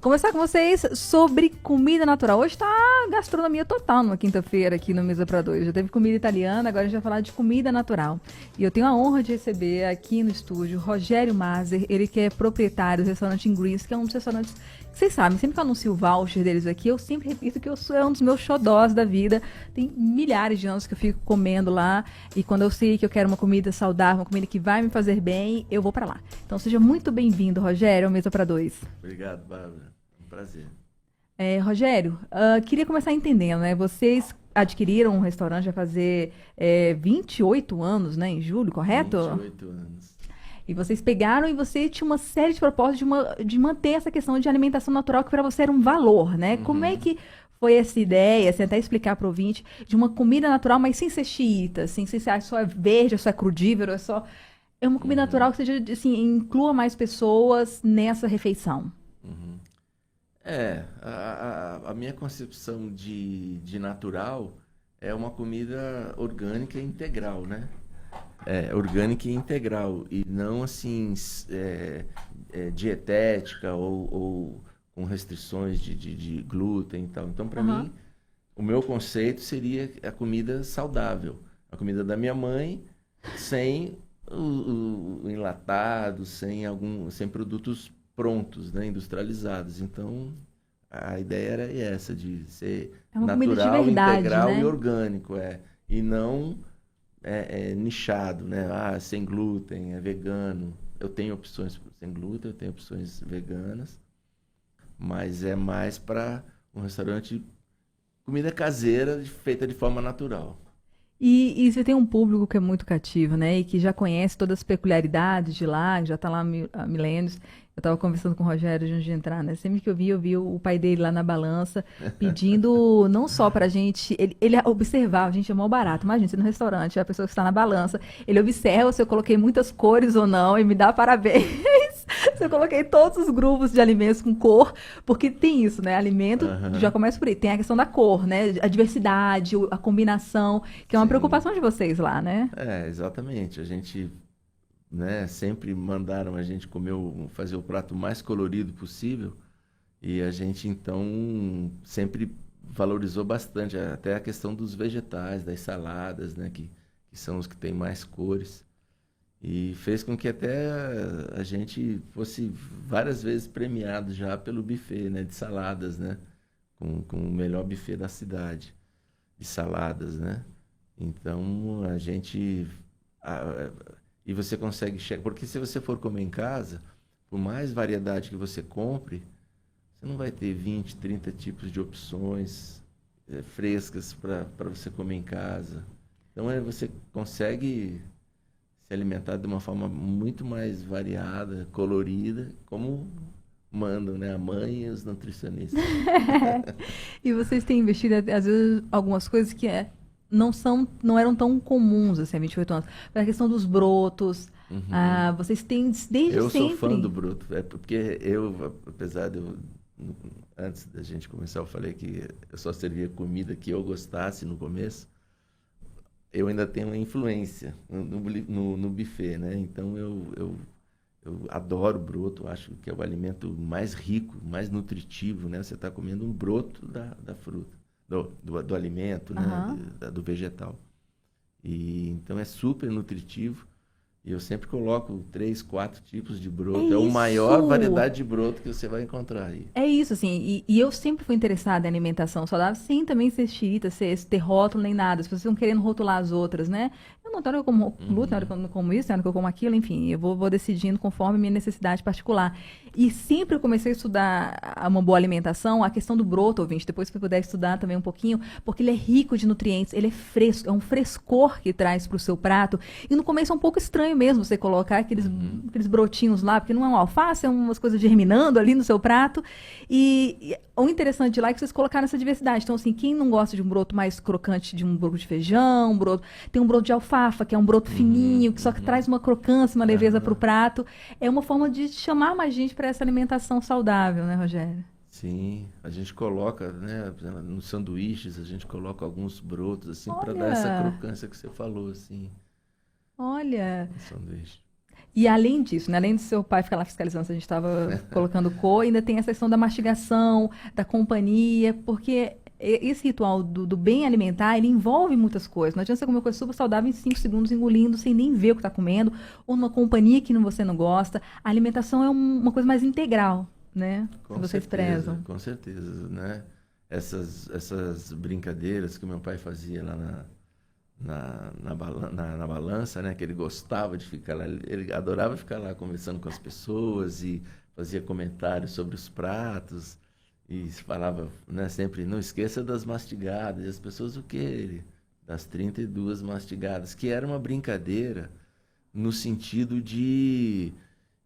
conversar com vocês sobre comida natural. Hoje tá gastronomia total numa quinta-feira aqui no Mesa para Dois. Já teve comida italiana, agora a gente vai falar de comida natural. E eu tenho a honra de receber aqui no estúdio Rogério Maser, ele que é proprietário do restaurante Ingris, que é um dos restaurantes que vocês sabem, sempre que eu anuncio o voucher deles aqui, eu sempre repito que é um dos meus xodós da vida. Tem milhares de anos que eu fico comendo lá e quando eu sei que eu quero uma comida saudável, uma comida que vai me fazer bem, eu vou para lá. Então seja muito bem-vindo, Rogério, ao Mesa para Dois. Obrigado, Bárbara. Um prazer. Rogério, queria começar entendendo, né? Vocês adquiriram um restaurante vai fazer 28 anos, né? Em julho, correto? 28 anos. E vocês pegaram e você tinha uma série de propostas de manter essa questão de alimentação natural que para você era um valor, né? Como é que foi essa ideia, assim, até explicar para o ouvinte, de uma comida natural, mas sem ser xiita, assim, sem ser só é verde, só é crudívoro, é uma comida natural que seja, assim, inclua mais pessoas nessa refeição. A minha concepção de natural é uma comida orgânica e integral, né? Orgânica e integral, e não assim dietética ou com restrições de glúten e tal. Então, para mim, o meu conceito seria a comida saudável. A comida da minha mãe, sem o enlatado, sem produtos prontos, né, industrializados. Então, a ideia era essa, de ser uma comida de natural, verdade, integral, né? e orgânico, e não nichado, né? Sem glúten, é vegano. Eu tenho opções sem glúten, eu tenho opções veganas, mas é mais para um restaurante, comida caseira, feita de forma natural. E você tem um público que é muito cativo, né? E que já conhece todas as peculiaridades de lá, que já está lá há milênios. Eu estava conversando com o Rogério antes de entrar, né? Sempre que eu vi o pai dele lá na balança, pedindo não só pra gente... Ele observava, a gente é mó barato. Imagina, você no restaurante, a pessoa que está na balança, ele observa se eu coloquei muitas cores ou não e me dá parabéns. Se eu coloquei todos os grupos de alimentos com cor, porque tem isso, né? Alimento, já começa por aí. Tem a questão da cor, né? A diversidade, a combinação, que é uma preocupação de vocês lá, né? Exatamente. A gente... né, sempre mandaram a gente fazer o prato mais colorido possível, e a gente então sempre valorizou bastante até a questão dos vegetais, das saladas, né, que são os que têm mais cores, e fez com que até a gente fosse várias vezes premiado já pelo buffet, né, de saladas, né, com o melhor buffet da cidade de saladas, né. Então a gente e você consegue chegar, porque se você for comer em casa, por mais variedade que você compre, você não vai ter 20, 30 tipos de opções frescas para você comer em casa. Então você consegue se alimentar de uma forma muito mais variada, colorida, como mandam, né, a mãe e os nutricionistas. E vocês têm investido, às vezes, algumas coisas que não eram tão comuns assim há 28 anos. A questão dos brotos, vocês têm desde eu sempre. Eu sou fã do broto, porque apesar de antes da gente começar, eu falei que eu só servia comida que eu gostasse no começo, eu ainda tenho uma influência no buffet, né? Então eu adoro broto, acho que é o alimento mais rico, mais nutritivo, né? Você está comendo um broto da fruta. Do alimento, né? Do vegetal. E então é super nutritivo. E eu sempre coloco 3, 4 tipos de broto. É a maior variedade de broto que você vai encontrar aí. É isso, assim. E eu sempre fui interessada em alimentação saudável, sem também ser xiita, ter rótulo nem nada. As pessoas estão querendo rotular as outras, né? Eu não tenho hora que eu como glúten, tem hora que eu não como isso, tem hora que eu como aquilo, enfim. Eu vou decidindo conforme a minha necessidade particular. E sempre eu comecei a estudar uma boa alimentação, a questão do broto, ouvinte, depois que eu puder estudar também um pouquinho, porque ele é rico de nutrientes, ele é fresco, é um frescor que traz para o seu prato. E no começo é um pouco estranho mesmo você colocar aqueles brotinhos lá, porque não é um alface, é umas coisas germinando ali no seu prato. E o interessante de lá é que vocês colocaram essa diversidade. Então, assim, quem não gosta de um broto mais crocante, de um broto de feijão, tem um broto de alfafa, que é um broto fininho, que só que traz uma crocância, uma leveza para o prato. É uma forma de chamar mais gente para essa alimentação saudável, né, Rogério? Sim, a gente coloca, né, nos sanduíches, a gente coloca alguns brotos, assim, para dar Olha! essa crocância que você falou, assim, Olha, no sanduíche. E além disso, né, além do seu pai ficar lá fiscalizando se a gente estava colocando cor, ainda tem essa questão da mastigação, da companhia, porque esse ritual do bem alimentar, ele envolve muitas coisas. Não adianta você comer uma coisa super saudável em 5 segundos, engolindo, sem nem ver o que está comendo, ou numa companhia que você não gosta. A alimentação é uma coisa mais integral, né? Que vocês prezam. Com certeza, né? Essas brincadeiras que meu pai fazia lá na balança, né? Que ele gostava de ficar lá, ele adorava ficar lá conversando com as pessoas e fazia comentários sobre os pratos e falava, né, sempre, não esqueça das mastigadas. E as pessoas, o que ele? Das 32 mastigadas, que era uma brincadeira no sentido de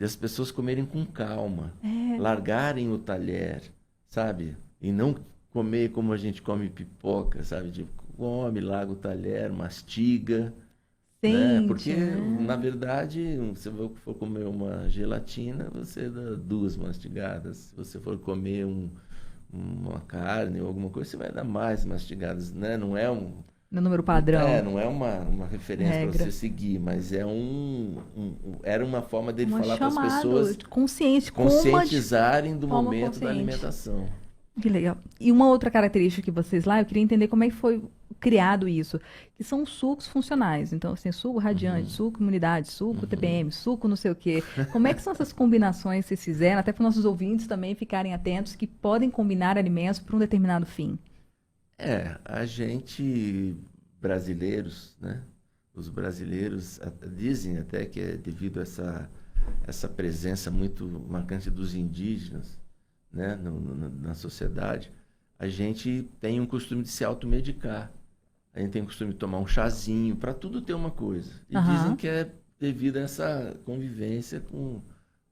as pessoas comerem com calma, largarem o talher, sabe? E não comer como a gente come pipoca, sabe? Tipo, come, larga o talher, mastiga, né? Sente, Porque, né? na verdade, se você for comer uma gelatina, você dá 2 mastigadas. Se você for comer uma carne ou alguma coisa, você vai dar mais mastigadas, né? Não é No número padrão. não é uma referência para Regra. você seguir, mas era uma forma dele Uma falar para as chamada pessoas consciente, conscientizarem do forma momento da consciente. alimentação. Que legal. E uma outra característica que vocês lá, eu queria entender como é que foi criado isso, que são sucos funcionais. Então, assim, suco radiante, suco imunidade, suco TPM, suco não sei o quê. Como é que são essas combinações que vocês fizeram, até para os nossos ouvintes também ficarem atentos, que podem combinar alimentos para um determinado fim? A gente, brasileiros, né? Os brasileiros dizem até que é devido a essa presença muito marcante dos indígenas, né? Na sociedade, a gente tem um costume de se automedicar. A gente tem o costume de tomar um chazinho, para tudo ter uma coisa. E dizem que é devido a essa convivência com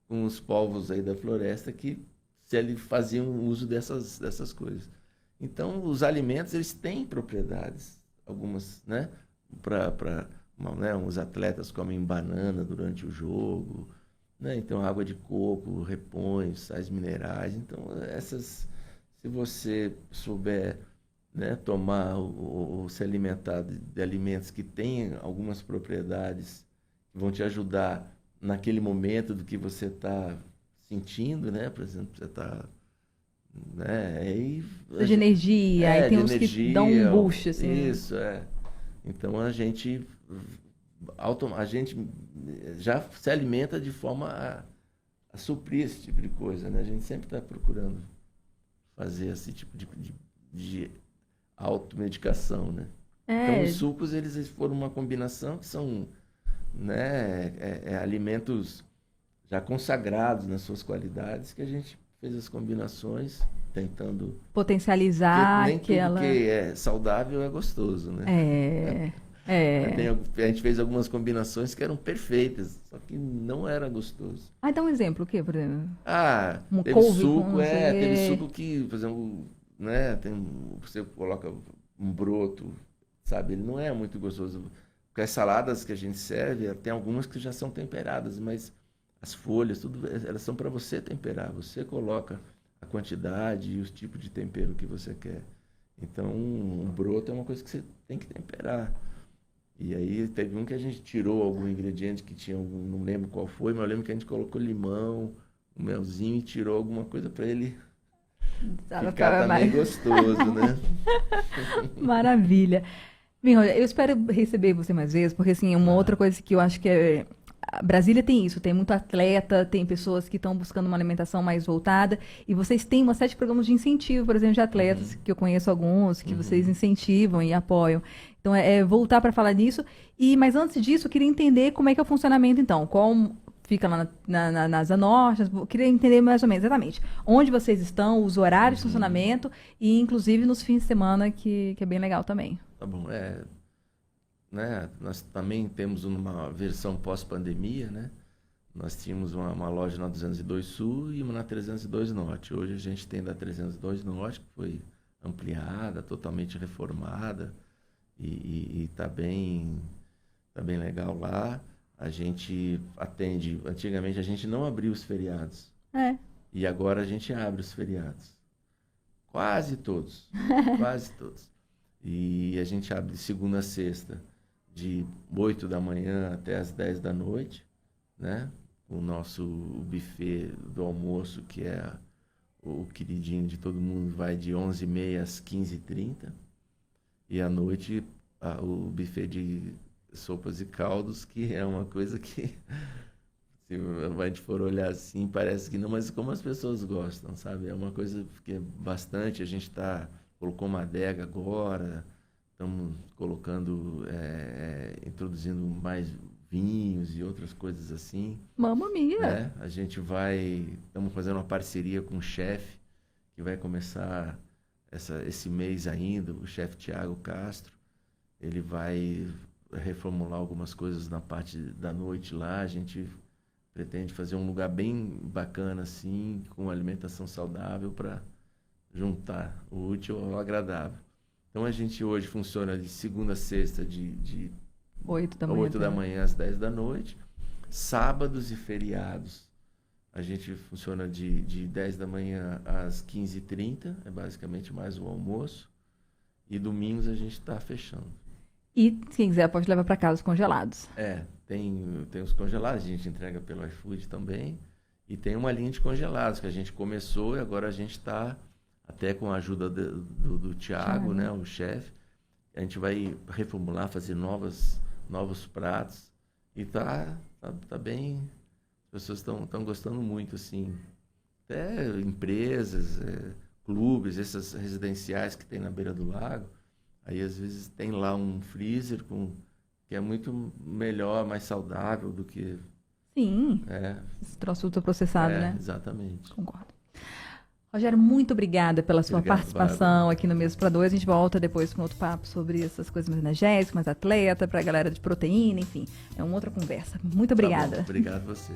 os povos aí da floresta que se eles faziam uso dessas coisas. Então, os alimentos, eles têm propriedades, algumas, né? Né? Os atletas comem banana durante o jogo, né? Então, água de coco repõe sais minerais. Então, se você souber, né, tomar ou se alimentar de alimentos que têm algumas propriedades que vão te ajudar naquele momento do que você está sentindo, né? Por exemplo, você está, né? De energia, aí tem uns que dão um boost, assim. Isso, Então a gente já se alimenta de forma a suprir esse tipo de coisa, né? A gente sempre está procurando fazer esse tipo de automedicação, né? Então os sucos, eles foram uma combinação que são, né, alimentos já consagrados nas suas qualidades, que a gente fez as combinações tentando potencializar nem aquela... tudo que é saudável é gostoso, né? A gente fez algumas combinações que eram perfeitas, só que não era gostoso. Dá um exemplo, o quê, por exemplo? Teve couve suco, com teve suco que, por exemplo, né, você coloca um broto, sabe? Ele não é muito gostoso. Porque as saladas que a gente serve, tem algumas que já são temperadas, mas as folhas, tudo, elas são para você temperar. Você coloca a quantidade e os tipos de tempero que você quer. Então, um broto é uma coisa que você tem que temperar. E aí teve um que a gente tirou algum ingrediente que tinha, não lembro qual foi, mas eu lembro que a gente colocou limão, um melzinho e tirou alguma coisa para ele ficar também gostoso, né? Maravilha. Bem, olha, eu espero receber você mais vezes, porque assim, uma outra coisa que eu acho que Brasília tem isso, tem muito atleta, tem pessoas que estão buscando uma alimentação mais voltada, e vocês têm uma série de programas de incentivo, por exemplo, de atletas, que eu conheço alguns, que vocês incentivam e apoiam. Então, voltar para falar disso. Mas antes disso, eu queria entender como é que é o funcionamento, então. Qual fica lá na Asa Norte, eu queria entender mais ou menos exatamente onde vocês estão, os horários de funcionamento, e inclusive nos fins de semana, que é bem legal também. Tá bom, né? Nós também temos uma versão pós-pandemia, né? Nós tínhamos uma loja na 202 Sul e uma na 302 Norte. Hoje a gente tem da 302 Norte, que foi ampliada, totalmente reformada e tá bem legal lá. A gente atende, antigamente a gente não abria os feriados. E agora a gente abre os feriados. Quase todos, quase todos. E a gente abre de segunda a sexta, de 8 da manhã até as 10 da noite, né? O nosso buffet do almoço, que é o queridinho de todo mundo, vai de 11h30 às 15h30. E à noite, o buffet de sopas e caldos, que é uma coisa que, se a gente for olhar assim, parece que não, mas como as pessoas gostam, sabe? É uma coisa que é bastante. A gente colocou uma adega agora, estamos colocando, introduzindo mais vinhos e outras coisas assim. Mamma mia! Né? Estamos fazendo uma parceria com um chefe que vai começar esse mês ainda, o chefe Tiago Castro. Ele vai reformular algumas coisas na parte da noite lá. A gente pretende fazer um lugar bem bacana assim, com alimentação saudável, para juntar o útil ao agradável. Então a gente hoje funciona de segunda a sexta de 8 da manhã, 8 da manhã às 10 da noite. Sábados e feriados a gente funciona de 10 da manhã às 15h30, é basicamente mais o almoço. E domingos a gente está fechando. E quem quiser pode levar para casa os congelados. Tem os congelados, a gente entrega pelo iFood também. E tem uma linha de congelados que a gente começou e agora a gente está, até com a ajuda do Thiago, né, o chefe, a gente vai reformular, fazer novos pratos. E tá bem, as pessoas estão gostando muito, assim. Até empresas, clubes, essas residenciais que tem na beira do lago. Aí, às vezes, tem lá um freezer que é muito melhor, mais saudável do que... Sim, esse troço ultraprocessado, né? Exatamente. Concordo. Rogério, muito obrigada pela sua participação aqui no Mesmo para Dois. A gente volta depois com outro papo sobre essas coisas mais energéticas, mais atleta, para a galera de proteína, enfim. É uma outra conversa. Muito obrigada. Tá bom, obrigado a você.